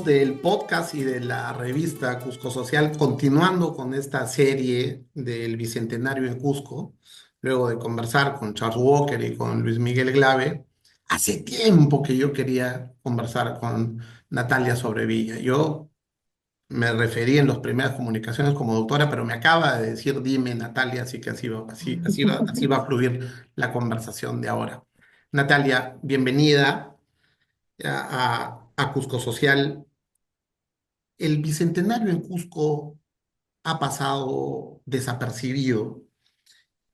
amigos del podcast y de la revista Cusco Social, continuando con esta serie del Bicentenario en Cusco, luego de conversar con Charles Walker y con Luis Miguel Glave, hace tiempo que yo quería conversar con Natalia Sobrevilla. Yo me referí en las primeras comunicaciones como doctora, pero me acaba de decir dime Natalia, así que así va a fluir la conversación de ahora. Natalia, bienvenida a Cusco Social. El bicentenario en Cusco ha pasado desapercibido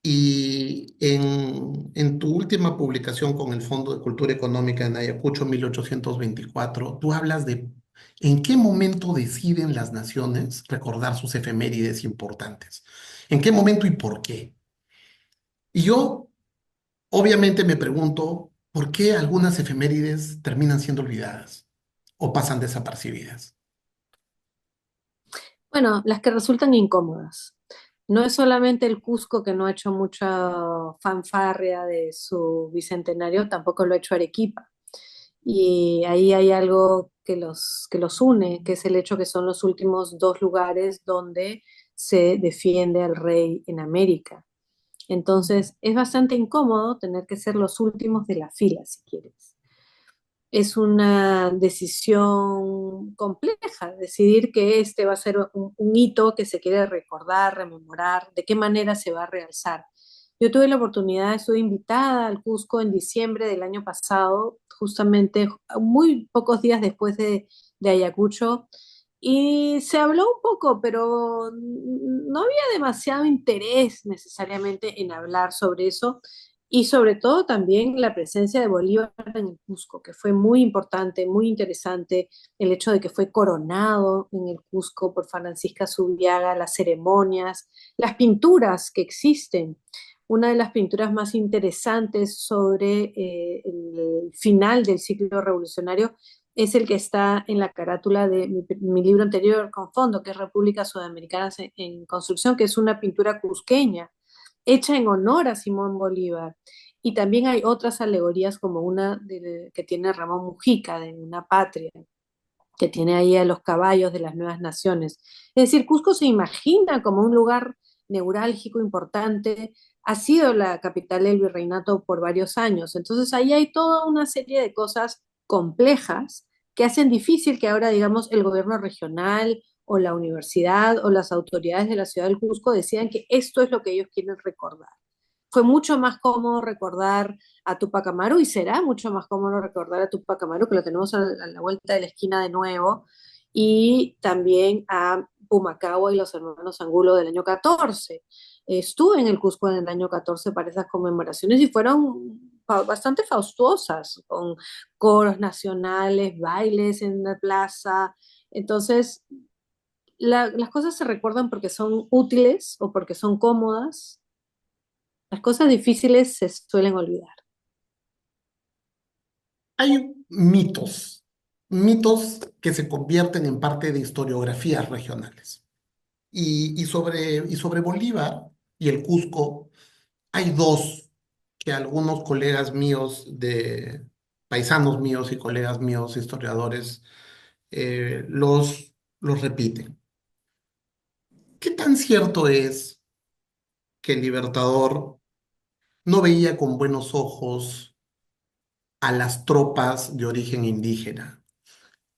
y en tu última publicación con el Fondo de Cultura Económica en Ayacucho 1824, tú hablas de en qué momento deciden las naciones recordar sus efemérides importantes. ¿En qué momento y por qué? Y yo obviamente me pregunto por qué algunas efemérides terminan siendo olvidadas o pasan desapercibidas. Bueno, las que resultan incómodas. No es solamente el Cusco que no ha hecho mucha fanfarria de su bicentenario, tampoco lo ha hecho Arequipa. Y ahí hay algo que los une, que es el hecho que son los últimos dos lugares donde se defiende al rey en América. Entonces, es bastante incómodo tener que ser los últimos de la fila, si quieres. Es una decisión compleja, decidir que este va a ser un hito que se quiere recordar, rememorar, de qué manera se va a realzar. Yo tuve la oportunidad, estuve invitada al Cusco en diciembre del año pasado, justamente muy pocos días después de Ayacucho, y se habló un poco, pero no había demasiado interés necesariamente en hablar sobre eso y sobre todo también la presencia de Bolívar en el Cusco, que fue muy importante, muy interesante, el hecho de que fue coronado en el Cusco por Francisca Zubiaga, las ceremonias, las pinturas que existen. Una de las pinturas más interesantes sobre el final del ciclo revolucionario es el que está en la carátula de mi libro anterior con fondo, que es República Sudamericana en Construcción, que es una pintura cusqueña hecha en honor a Simón Bolívar. Y también hay otras alegorías como que tiene Ramón Mujica de Una Patria, que tiene ahí a los caballos de las nuevas naciones. Es decir, Cusco se imagina como un lugar neurálgico importante, ha sido la capital del virreinato por varios años. Entonces ahí hay toda una serie de cosas complejas que hacen difícil que ahora, digamos, el gobierno regional o la universidad o las autoridades de la ciudad del Cusco decidan que esto es lo que ellos quieren recordar. Fue mucho más cómodo recordar a Tupac Amaru y será mucho más cómodo recordar a Tupac Amaru, que lo tenemos a la vuelta de la esquina de nuevo, y también a Pumacahua y los hermanos Angulo del año 14. Estuve en el Cusco en el año 14 para esas conmemoraciones y fueron bastante fastuosas, con coros nacionales, bailes en la plaza. Entonces, las cosas se recuerdan porque son útiles o porque son cómodas. Las cosas difíciles se suelen olvidar. Hay mitos que se convierten en parte de historiografías regionales. Y sobre Bolívar y el Cusco, hay dos que algunos colegas míos paisanos míos y colegas míos historiadores los repiten. ¿Qué tan cierto es que el Libertador no veía con buenos ojos a las tropas de origen indígena?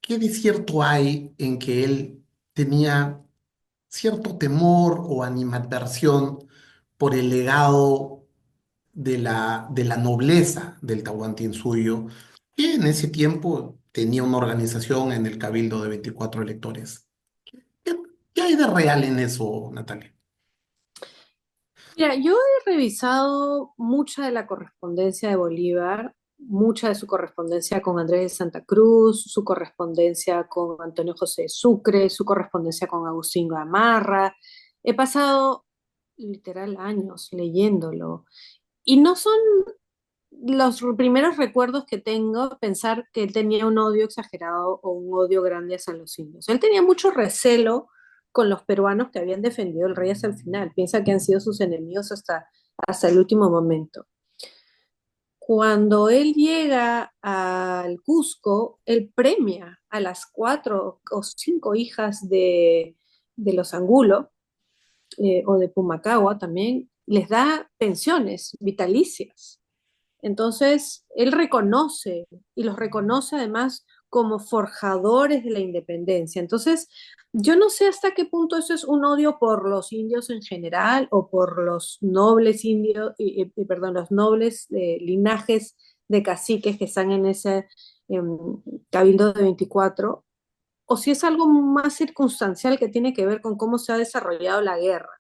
¿Qué de cierto hay en que él tenía cierto temor o animadversión por el legado de la nobleza del Tahuantinsuyo, que en ese tiempo tenía una organización en el Cabildo de 24 electores? ¿Qué, qué hay de real en eso, Natalia? Mira, yo he revisado mucha de la correspondencia de Bolívar, mucha de su correspondencia con Andrés de Santa Cruz, su correspondencia con Antonio José de Sucre, su correspondencia con Agustín Gamarra. He pasado literal años leyéndolo y no son los primeros recuerdos que tengo pensar que él tenía un odio exagerado o un odio grande hacia los indios. Él tenía mucho recelo con los peruanos que habían defendido al rey hasta el final. Piensa que han sido sus enemigos hasta el último momento. Cuando él llega al Cusco, él premia a las 4 o 5 hijas de los Angulo, o de Pumacagua también, les da pensiones vitalicias. Entonces, él reconoce y los reconoce además como forjadores de la independencia. Entonces, yo no sé hasta qué punto eso es un odio por los indios en general o por los nobles indios, perdón, los nobles linajes de caciques que están en ese cabildo de 24, o si es algo más circunstancial que tiene que ver con cómo se ha desarrollado la guerra.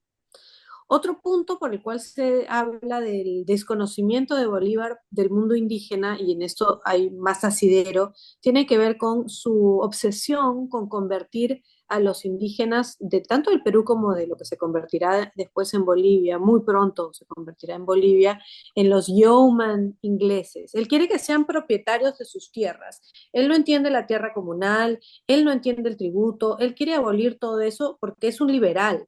Otro punto por el cual se habla del desconocimiento de Bolívar del mundo indígena, y en esto hay más asidero, tiene que ver con su obsesión con convertir a los indígenas de tanto del Perú como de lo que se convertirá después en Bolivia, muy pronto se convertirá en Bolivia, en los yeoman ingleses. Él quiere que sean propietarios de sus tierras. Él no entiende la tierra comunal, él no entiende el tributo, él quiere abolir todo eso porque es un liberal,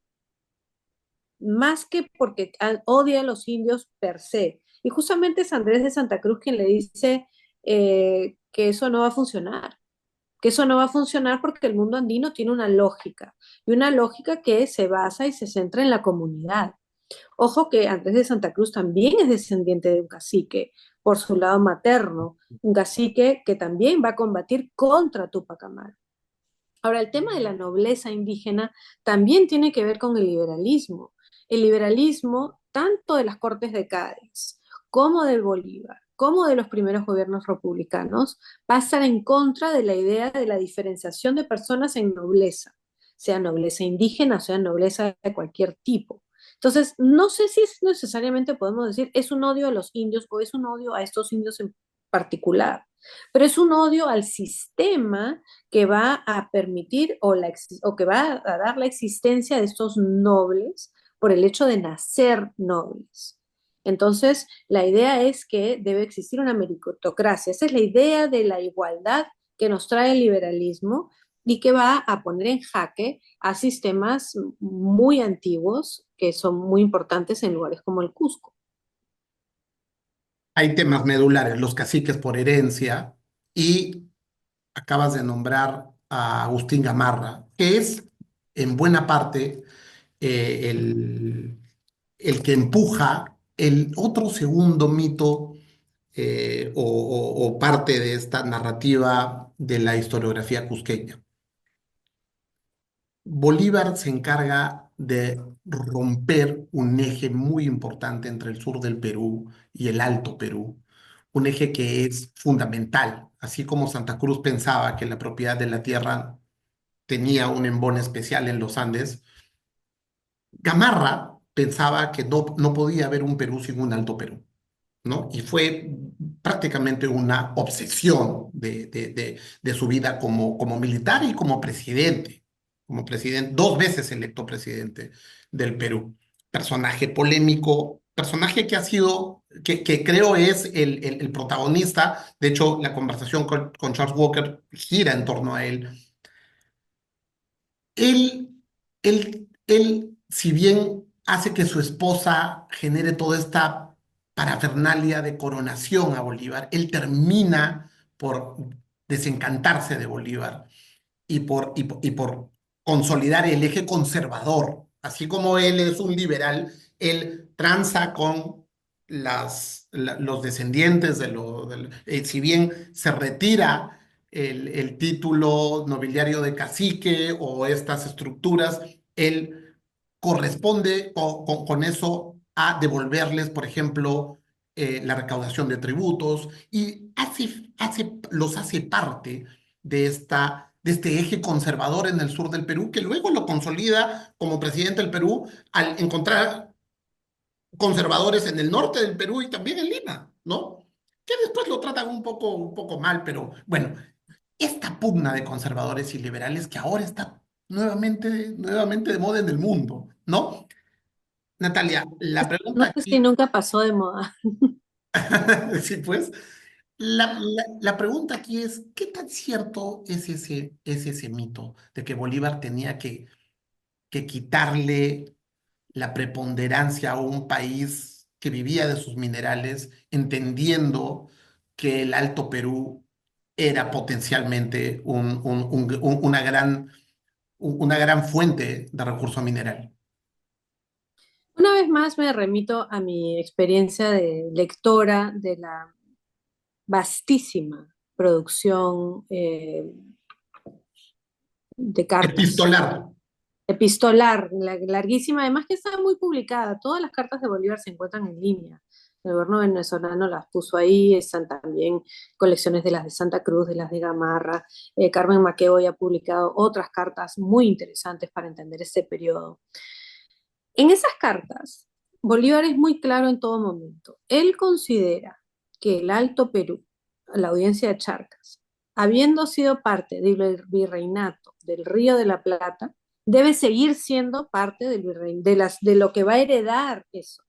más que porque odia a los indios per se. Y justamente es Andrés de Santa Cruz quien le dice que eso no va a funcionar, que eso no va a funcionar porque el mundo andino tiene una lógica, y una lógica que se basa y se centra en la comunidad. Ojo que Andrés de Santa Cruz también es descendiente de un cacique, por su lado materno, un cacique que también va a combatir contra Tupac Amaru. Ahora, el tema de la nobleza indígena también tiene que ver con el liberalismo. El liberalismo, tanto de las Cortes de Cádiz, como del Bolívar, como de los primeros gobiernos republicanos, pasan en contra de la idea de la diferenciación de personas en nobleza, sea nobleza indígena, sea nobleza de cualquier tipo. Entonces, no sé si es necesariamente podemos decir es un odio a los indios o es un odio a estos indios en particular, pero es un odio al sistema que va a permitir o que va a dar la existencia de estos nobles por el hecho de nacer nobles. Entonces, la idea es que debe existir una meritocracia. Esa es la idea de la igualdad que nos trae el liberalismo y que va a poner en jaque a sistemas muy antiguos que son muy importantes en lugares como el Cusco. Hay temas medulares, los caciques por herencia, y acabas de nombrar a Agustín Gamarra, que es en buena parte el que empuja el otro segundo mito, o parte de esta narrativa de la historiografía cusqueña. Bolívar se encarga de romper un eje muy importante entre el sur del Perú y el Alto Perú, un eje que es fundamental, así como Santa Cruz pensaba que la propiedad de la tierra tenía un embone especial en los Andes. Gamarra pensaba que no podía haber un Perú sin un Alto Perú, ¿no? Y fue prácticamente una obsesión de su vida como militar y como presidente, 2 veces electo presidente del Perú. Personaje polémico, personaje que ha sido, que creo es el protagonista. De hecho, la conversación con Charles Walker gira en torno a él. Él, si bien hace que su esposa genere toda esta parafernalia de coronación a Bolívar, él termina por desencantarse de Bolívar y por consolidar el eje conservador. Así como él es un liberal, él tranza con los descendientes si bien se retira el título nobiliario de cacique o estas estructuras, él corresponde con eso a devolverles, por ejemplo, la recaudación de tributos, y los hace parte de este eje conservador en el sur del Perú, que luego lo consolida como presidente del Perú al encontrar conservadores en el norte del Perú y también en Lima, ¿no? Que después lo tratan un poco mal, pero bueno, esta pugna de conservadores y liberales que ahora está nuevamente de moda en el mundo, ¿no? Natalia, la No pregunta sé si aquí, nunca pasó de moda. sí, pues, la pregunta aquí es, ¿qué tan cierto es ese mito de que Bolívar tenía que quitarle la preponderancia a un país que vivía de sus minerales, entendiendo que el Alto Perú era potencialmente una gran fuente de recurso mineral. Una vez más me remito a mi experiencia de lectora de la vastísima producción de cartas, Epistolar. epistolar, larguísima, además que está muy publicada. Todas las cartas de Bolívar se encuentran en línea. El gobierno venezolano las puso ahí, están también colecciones de las de Santa Cruz, de las de Gamarra. Carmen Maquevoy ha publicado otras cartas muy interesantes para entender este periodo. En esas cartas, Bolívar es muy claro en todo momento. Él considera que el Alto Perú, la audiencia de Charcas, habiendo sido parte del virreinato del Río de la Plata, debe seguir siendo parte de lo que va a heredar eso.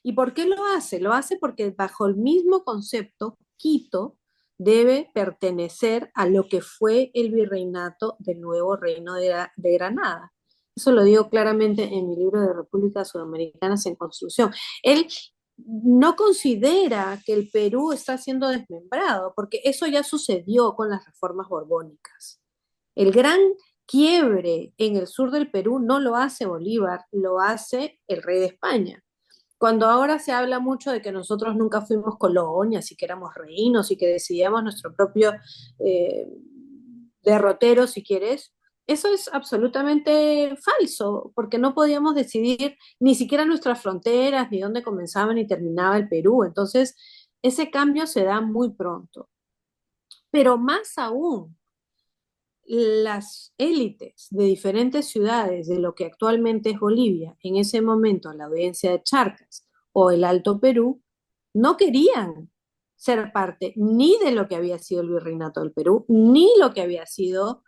¿Y por qué lo hace? Lo hace porque bajo el mismo concepto, Quito debe pertenecer a lo que fue el virreinato del nuevo reino de Granada. Eso lo digo claramente en mi libro de Repúblicas Sudamericanas en Construcción. Él no considera que el Perú está siendo desmembrado, porque eso ya sucedió con las reformas borbónicas. El gran quiebre en el sur del Perú no lo hace Bolívar, lo hace el rey de España. Cuando ahora se habla mucho de que nosotros nunca fuimos colonias y que éramos reinos y que decidíamos nuestro propio eh, derrotero, si quieres, eso es absolutamente falso, porque no podíamos decidir ni siquiera nuestras fronteras, ni dónde comenzaba ni terminaba el Perú. Entonces, ese cambio se da muy pronto. Pero más aún, las élites de diferentes ciudades de lo que actualmente es Bolivia, en ese momento la audiencia de Charcas o el Alto Perú, no querían ser parte ni de lo que había sido el virreinato del Perú, ni lo que había sido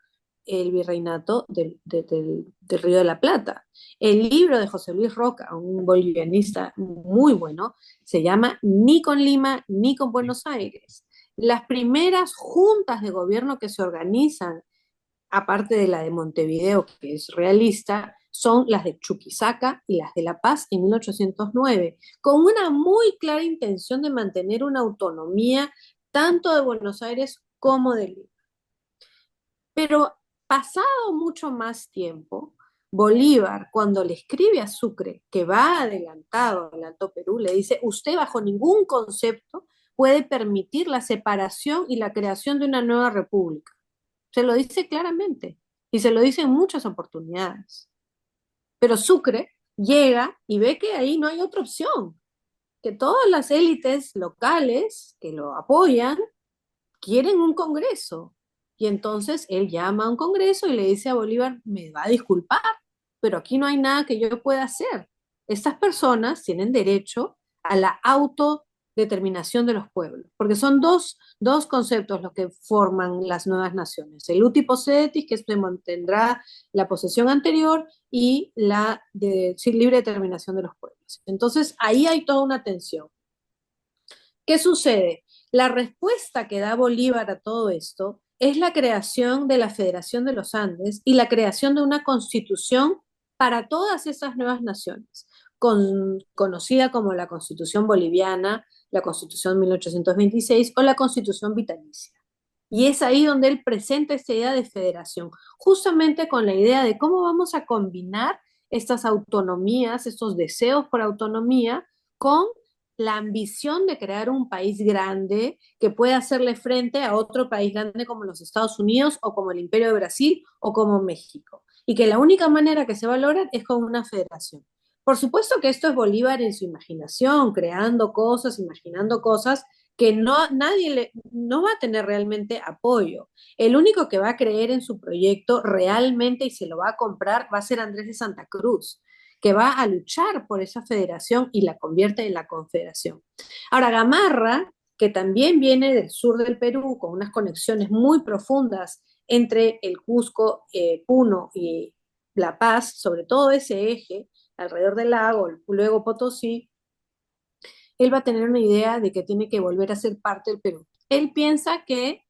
el virreinato del Río de la Plata. El libro de José Luis Roca, un bolivianista muy bueno, se llama Ni con Lima ni con Buenos Aires. Las primeras juntas de gobierno que se organizan, aparte de la de Montevideo, que es realista, son las de Chuquisaca y las de La Paz en 1809, con una muy clara intención de mantener una autonomía tanto de Buenos Aires como de Lima. Pero pasado mucho más tiempo, Bolívar, cuando le escribe a Sucre que va adelantado al Alto Perú, le dice, usted bajo ningún concepto puede permitir la separación y la creación de una nueva república. Se lo dice claramente y se lo dice en muchas oportunidades. Pero Sucre llega y ve que ahí no hay otra opción, que todas las élites locales que lo apoyan quieren un congreso. Y entonces él llama a un congreso y le dice a Bolívar, me va a disculpar, pero aquí no hay nada que yo pueda hacer. Estas personas tienen derecho a la autodeterminación de los pueblos, porque son dos conceptos los que forman las nuevas naciones. El uti possidetis, que se mantendrá la posesión anterior, y la de, sí, libre determinación de los pueblos. Entonces ahí hay toda una tensión. ¿Qué sucede? La respuesta que da Bolívar a todo esto es la creación de la Federación de los Andes y la creación de una constitución para todas esas nuevas naciones, conocida como la Constitución Boliviana, la Constitución 1826 o la Constitución Vitalicia. Y es ahí donde él presenta esta idea de federación, justamente con la idea de cómo vamos a combinar estas autonomías, estos deseos por autonomía, con la ambición de crear un país grande que pueda hacerle frente a otro país grande como los Estados Unidos o como el Imperio de Brasil o como México. Y que la única manera que se va a lograr es con una federación. Por supuesto que esto es Bolívar en su imaginación, creando cosas, imaginando cosas que no va a tener realmente apoyo. El único que va a creer en su proyecto realmente y se lo va a comprar va a ser Andrés de Santa Cruz, que va a luchar por esa federación y la convierte en la confederación. Ahora, Gamarra, que también viene del sur del Perú, con unas conexiones muy profundas entre el Cusco, Puno y La Paz, sobre todo ese eje, alrededor del lago, luego Potosí, él va a tener una idea de que tiene que volver a ser parte del Perú. Él piensa que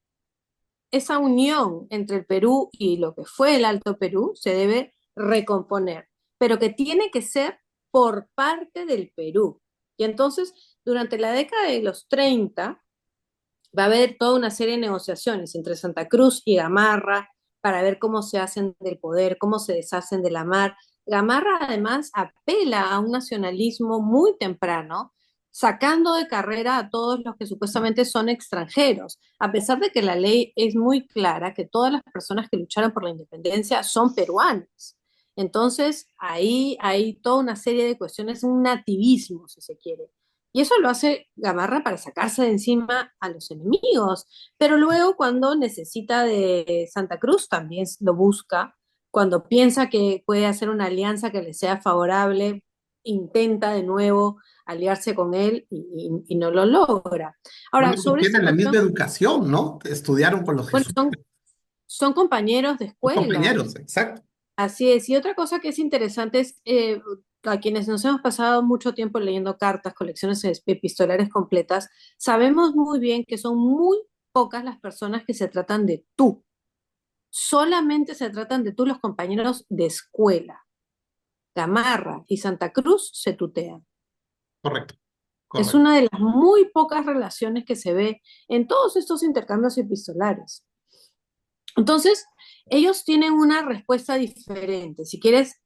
esa unión entre el Perú y lo que fue el Alto Perú se debe recomponer, pero que tiene que ser por parte del Perú. Y entonces, durante la década de los 30 va a haber toda una serie de negociaciones entre Santa Cruz y Gamarra para ver cómo se hacen del poder, cómo se deshacen de la mar. Gamarra además apela a un nacionalismo muy temprano, sacando de carrera a todos los que supuestamente son extranjeros, a pesar de que la ley es muy clara que todas las personas que lucharon por la independencia son peruanas. Entonces, ahí hay toda una serie de cuestiones, un nativismo, si se quiere. Y eso lo hace Gamarra para sacarse de encima a los enemigos. Pero luego cuando necesita de Santa Cruz también lo busca. Cuando piensa que puede hacer una alianza que le sea favorable, intenta de nuevo aliarse con él y no lo logra. Bueno, Ahora, pues sobre esta tienen la misma cuestión, educación, ¿no? Estudiaron con los bueno, jesuitas, son compañeros de son escuela. compañeros, exacto. Así es. Y otra cosa que es interesante es a quienes nos hemos pasado mucho tiempo leyendo cartas, colecciones epistolares completas, sabemos muy bien que son muy pocas las personas que se tratan de tú. Solamente se tratan de tú los compañeros de escuela. Gamarra y Santa Cruz se tutean. Correcto, Es correcto. una de las muy pocas relaciones que se ve en todos estos intercambios epistolares. Entonces, ellos tienen una respuesta diferente. Si quieres,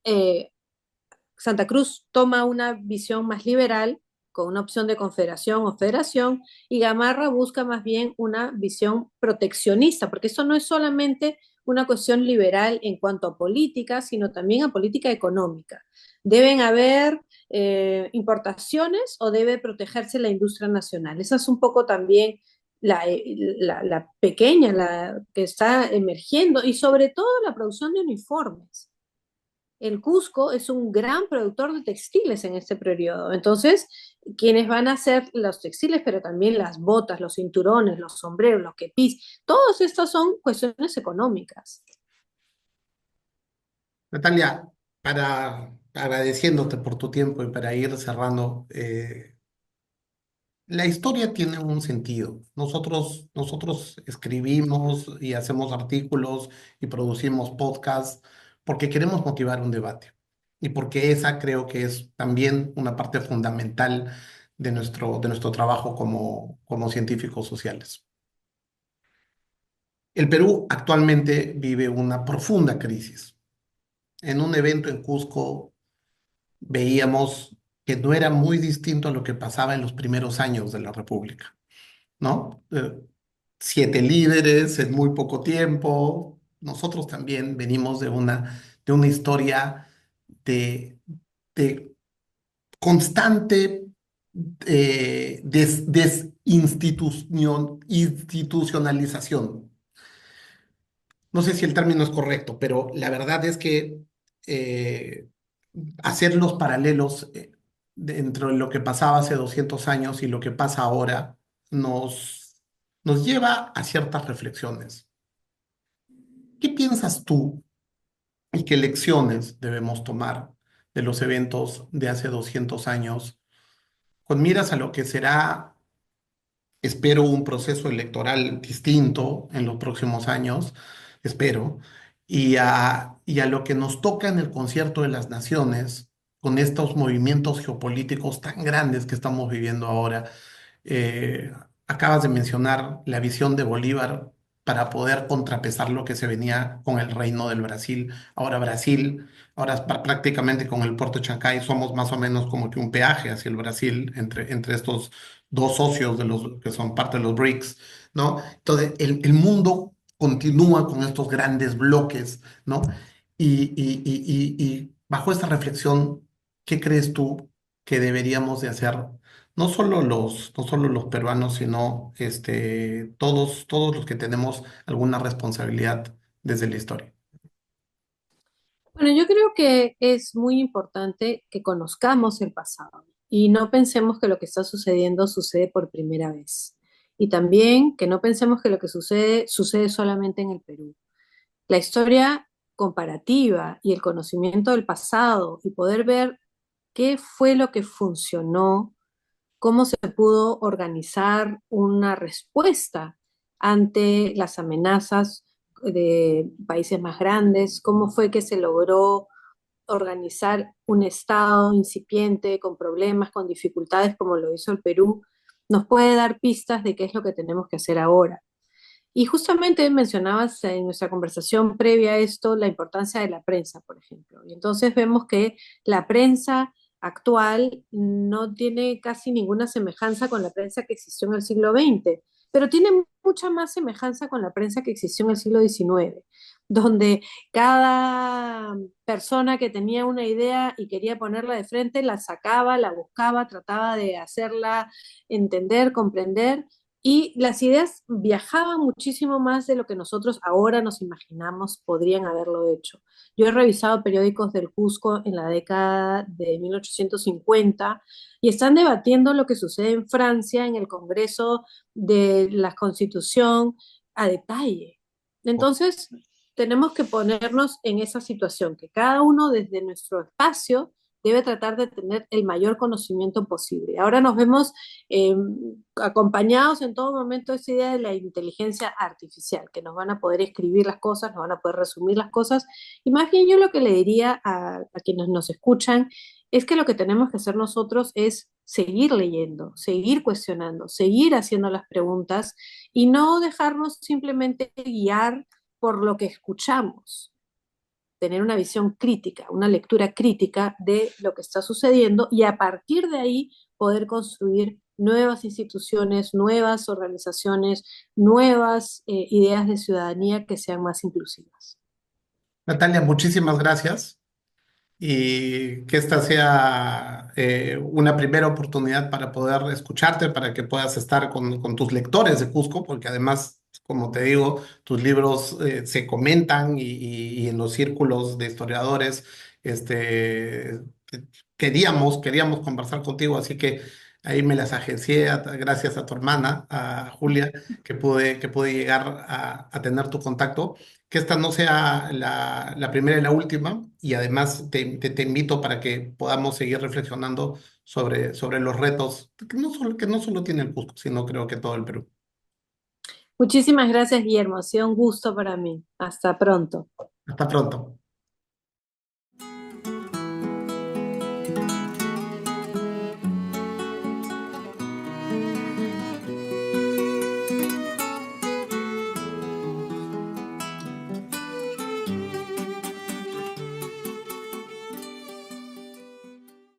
Santa Cruz toma una visión más liberal, con una opción de confederación o federación, y Gamarra busca más bien una visión proteccionista, porque eso no es solamente una cuestión liberal en cuanto a política, sino también a política económica. Deben haber importaciones o debe protegerse la industria nacional. Esa es un poco también la pequeña, la que está emergiendo, y sobre todo la producción de uniformes. El Cusco es un gran productor de textiles en este periodo. Entonces, quienes van a hacer los textiles, pero también las botas, los cinturones, los sombreros, los kepis, todos estos son cuestiones económicas. Natalia, agradeciéndote por tu tiempo y para ir cerrando, la historia tiene un sentido. Nosotros escribimos y hacemos artículos y producimos podcasts porque queremos motivar un debate y porque esa creo que es también una parte fundamental de nuestro trabajo como científicos sociales. El Perú actualmente vive una profunda crisis. En un evento en Cusco veíamos que no era muy distinto a lo que pasaba en los primeros años de la República, ¿no? 7 líderes en muy poco tiempo. Nosotros también venimos de una historia de, de constante institucionalización. No sé si el término es correcto, pero la verdad es que eh, hacer los paralelos dentro de lo que pasaba hace 200 años y lo que pasa ahora nos lleva a ciertas reflexiones. ¿Qué piensas tú y qué lecciones debemos tomar de los eventos de hace 200 años con miras a lo que será, espero, un proceso electoral distinto en los próximos años, espero, y a lo que nos toca en el concierto de las naciones con estos movimientos geopolíticos tan grandes que estamos viviendo ahora? Eh, Acabas de mencionar la visión de Bolívar para poder contrapesar lo que se venía con el Reino del Brasil. Ahora prácticamente con el puerto de Chancay somos más o menos como que un peaje hacia el Brasil entre estos dos socios de los que son parte de los BRICS, ¿no? Entonces, el mundo continúa con estos grandes bloques, ¿no? Y bajo esta reflexión, ¿qué crees tú que deberíamos de hacer? No solo los peruanos, sino todos los que tenemos alguna responsabilidad desde la historia. Bueno, yo creo que es muy importante que conozcamos el pasado y no pensemos que lo que está sucediendo sucede por primera vez. Y también que no pensemos que lo que sucede solamente en el Perú. La historia comparativa y el conocimiento del pasado y poder ver qué fue lo que funcionó, cómo se pudo organizar una respuesta ante las amenazas de países más grandes, cómo fue que se logró organizar un Estado incipiente, con problemas, con dificultades, como lo hizo el Perú, nos puede dar pistas de qué es lo que tenemos que hacer ahora. Y justamente mencionabas en nuestra conversación previa a esto la importancia de la prensa, por ejemplo. Y entonces vemos que la prensa actual no tiene casi ninguna semejanza con la prensa que existió en el siglo XX, pero tiene mucha más semejanza con la prensa que existió en el siglo XIX, donde cada persona que tenía una idea y quería ponerla de frente, la sacaba, la buscaba, trataba de hacerla entender, comprender, y las ideas viajaban muchísimo más de lo que nosotros ahora nos imaginamos podrían haberlo hecho. Yo he revisado periódicos del Cusco en la década de 1850 y están debatiendo lo que sucede en Francia en el Congreso de la Constitución a detalle. Entonces, tenemos que ponernos en esa situación, que cada uno desde nuestro espacio debe tratar de tener el mayor conocimiento posible. Ahora nos vemos eh, acompañados en todo momento de esa idea de la inteligencia artificial, que nos van a poder escribir las cosas, nos van a poder resumir las cosas. Y más bien yo lo que le diría a quienes nos escuchan es que lo que tenemos que hacer nosotros es seguir leyendo, seguir cuestionando, seguir haciendo las preguntas y no dejarnos simplemente guiar por lo que escuchamos, tener una visión crítica, una lectura crítica de lo que está sucediendo y a partir de ahí poder construir nuevas instituciones, nuevas organizaciones, nuevas ideas de ciudadanía que sean más inclusivas. Natalia, muchísimas gracias y que esta sea una primera oportunidad para poder escucharte, para que puedas estar con tus lectores de Cusco, porque además, como te digo, tus libros se comentan y en los círculos de historiadores este, queríamos conversar contigo, así que ahí me las agencié gracias a tu hermana, a Julia, que pude llegar a tener tu contacto, que esta no sea la primera y la última, y además te invito para que podamos seguir reflexionando sobre los retos que no solo tiene el Cusco, sino creo que todo el Perú. Muchísimas gracias, Guillermo. Ha sido un gusto para mí. Hasta pronto. Hasta pronto.